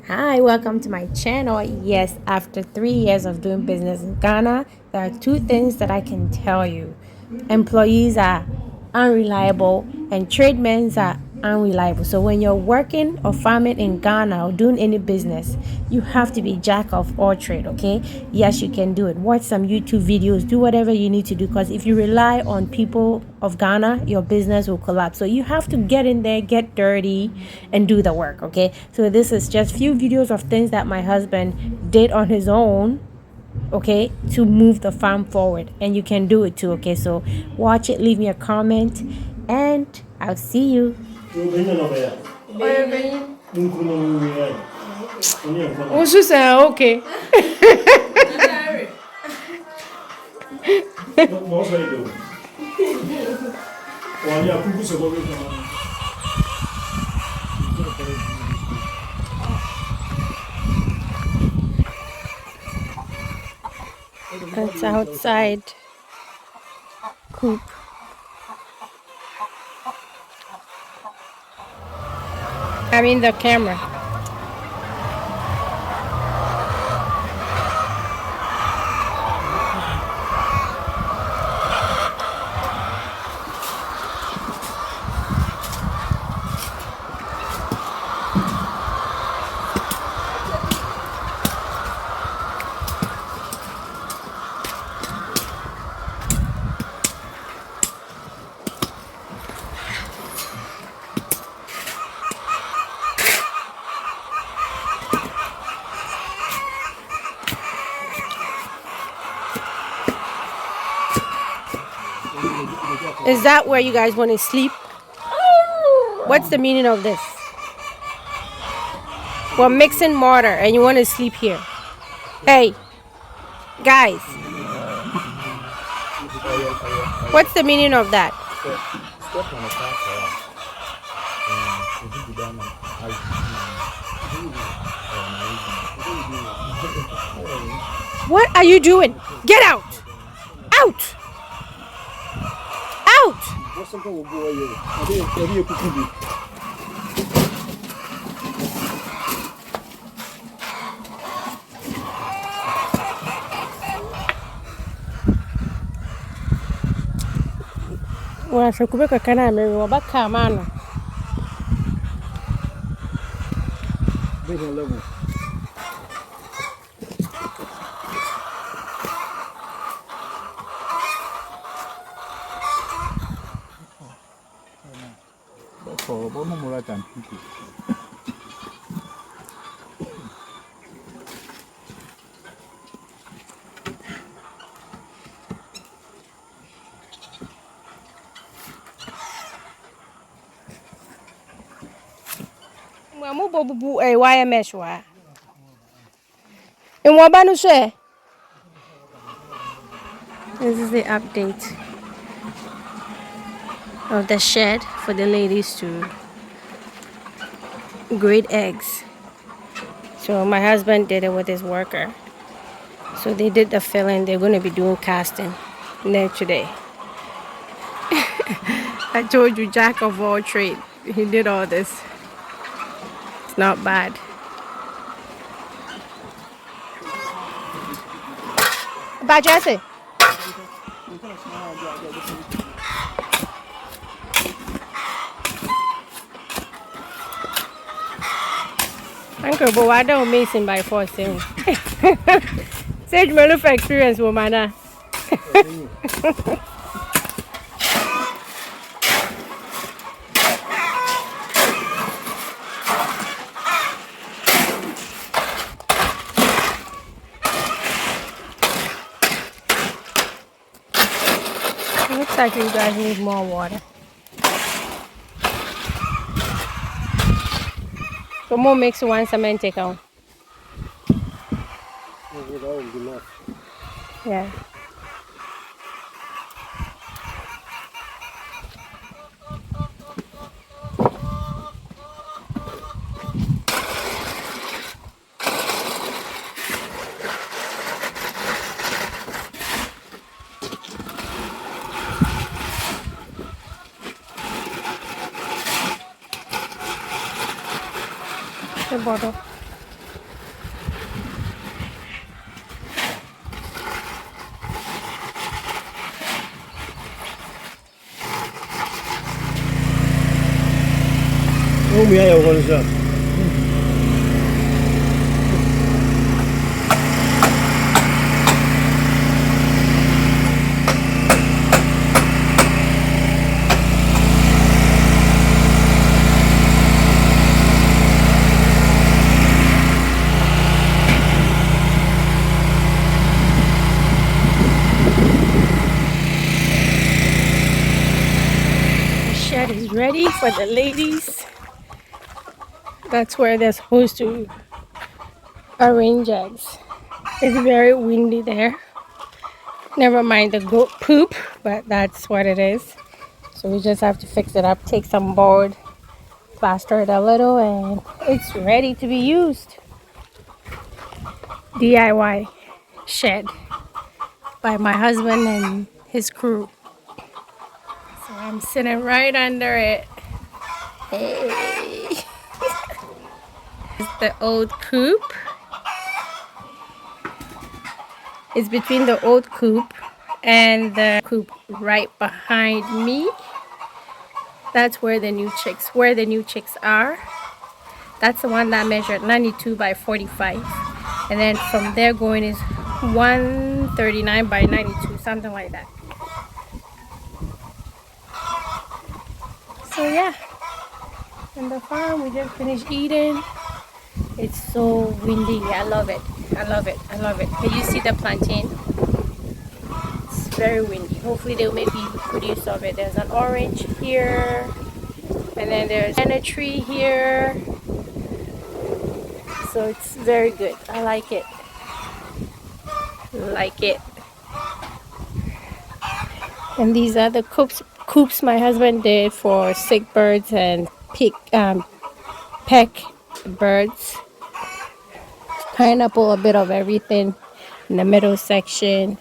Hi, welcome to my channel. Yes, after 3 years of doing business in Ghana, there are two things that I can tell you. Employees are unreliable and tradesmen are unreliable. So when you're working or farming in Ghana or doing any business, you have to be jack of all trade, okay? Yes, you can do it. Watch some YouTube videos, do whatever you need to do, because if you rely on people of Ghana, your business will collapse. So you have to get in there, get dirty, and do the work, okay? So this is just few videos of things that my husband did on his own, okay, to move the farm forward, and you can do it too, okay? So watch it, leave me a comment, and I'll see you. Okay. It's outside coop. I mean the camera. Is that where you guys want to sleep? What's the meaning of this? We're mixing mortar and you want to sleep here. Hey, guys. What's the meaning of that? What are you doing? Get out! Out! Out! Well, so kubeka kana meri wabaka mano. Mwamu bobu wire mesh wa. In wabanu share. This is the update of the shed for the ladies to grate eggs. So my husband did it with his worker. So they did the filling. They're going to be doing casting there today. I told you, jack of all trade. He did all this. It's not bad. Bye, Jesse. Uncle, but why don't Mason by force? Sage Melu for experience, woman. Looks like you guys need more water. So more mix one cement take out. Yeah. bottle. ayaw ko na siya. The shed is ready for the ladies. That's where they're supposed to arrange eggs. It's very windy there. Never mind the goat poop, but that's what it is. So we just have to fix it up, take some board, plaster it a little, and it's ready to be used. DIY shed by my husband and his crew. So I'm sitting right under it. Hey. It's the old coop. It's between the old coop and the coop right behind me. That's where the new chicks are. That's the one that measured 92 by 45. And then from there going is 139 by 92, something like that. So yeah, in the farm we just finished eating. It's so windy. I love it. I love it. I love it. Can you see the plantain? It's very windy. Hopefully they'll maybe good use of it. There's an orange here, and then there's a tree here. So it's very good. I like it. Like it. And these are the coops my husband did for sick birds and peck birds. Pineapple, a bit of everything in the middle section.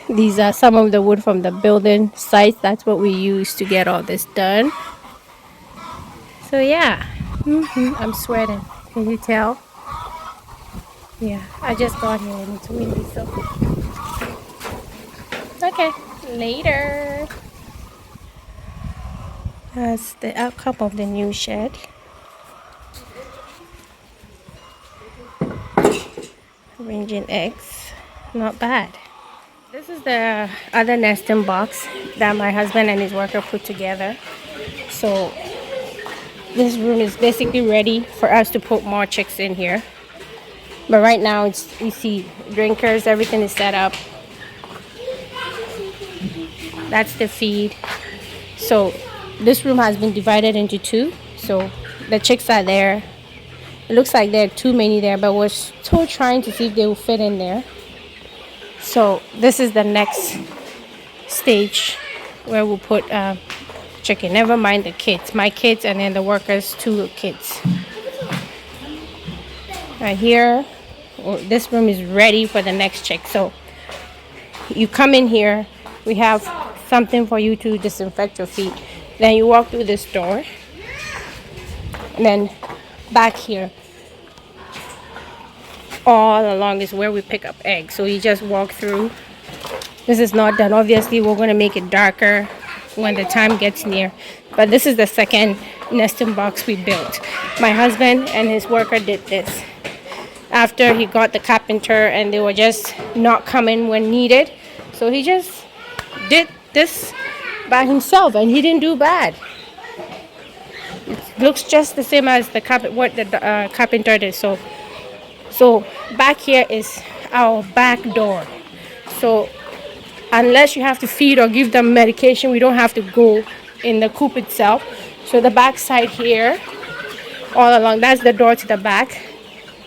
These are some of the wood from the building sites. That's what we use to get all this done. So yeah, I'm sweating. Can you tell? Yeah, I just got here and it's windy, so. Okay, later. That's the outcome of the new shed. Arranging eggs, not bad. This is the other nesting box that my husband and his worker put together. So this room is basically ready for us to put more chicks in here. But right now it's, you see drinkers, everything is set up. That's the feed. So this room has been divided into two. So the chicks are there. It looks like there are too many there, but we're still trying to see if they will fit in there. So this is the next stage where we'll put chicken. Never mind the kids, my kids, and then the workers' two kids. Right here, this room is ready for the next chick. So you come in here, we have something for you to disinfect your feet. Then you walk through this door, and then back here all along is where we pick up eggs. So you just walk through. This is not done. Obviously we're going to make it darker when the time gets near, but this is the second nesting box we built. My husband and his worker did this after he got the carpenter and they were just not coming when needed, so he just did this by himself and he didn't do bad. It looks just the same as the carpenter did. So back here is our back door. So unless you have to feed or give them medication, we don't have to go in the coop itself. So the back side here, all along, that's the door to the back.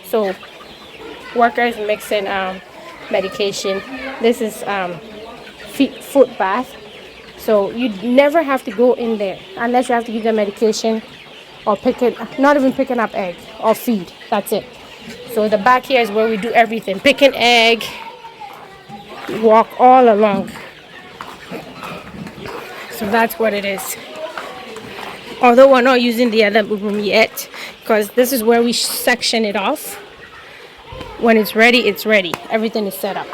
So workers mixing medication. This is foot bath. So you never have to go in there unless you have to give them medication or not even picking up egg or feed. That's it. So the back here is where we do everything. Picking egg, walk all along. So that's what it is. Although we're not using the other room yet, because this is where we section it off. When it's ready, it's ready. Everything is set up.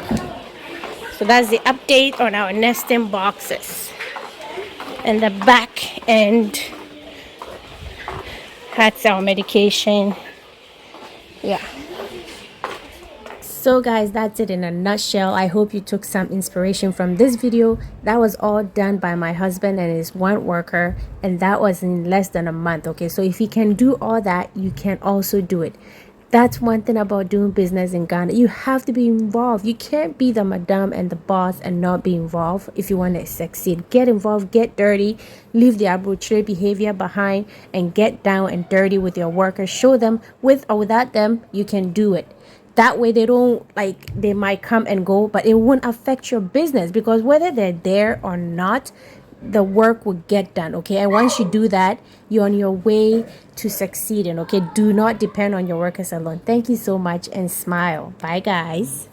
So that's the update on our nesting boxes. And the back end, that's our medication. Yeah. So guys, that's it in a nutshell. I hope you took some inspiration from this video. That was all done by my husband and his one worker, and that was in less than a month. Okay, so if you can do all that, you can also do it. That's one thing about doing business in Ghana. You have to be involved. You can't be the madam and the boss and not be involved if you want to succeed. Get involved, get dirty, leave the arbitrary behavior behind, and get down and dirty with your workers. Show them with or without them, you can do it. That way they don't, like, they might come and go, but it won't affect your business, because whether they're there or not, the work will get done. Okay, and once you do that, you're on your way to succeeding. Okay, do not depend on your workers alone. Thank you so much, and smile. Bye guys.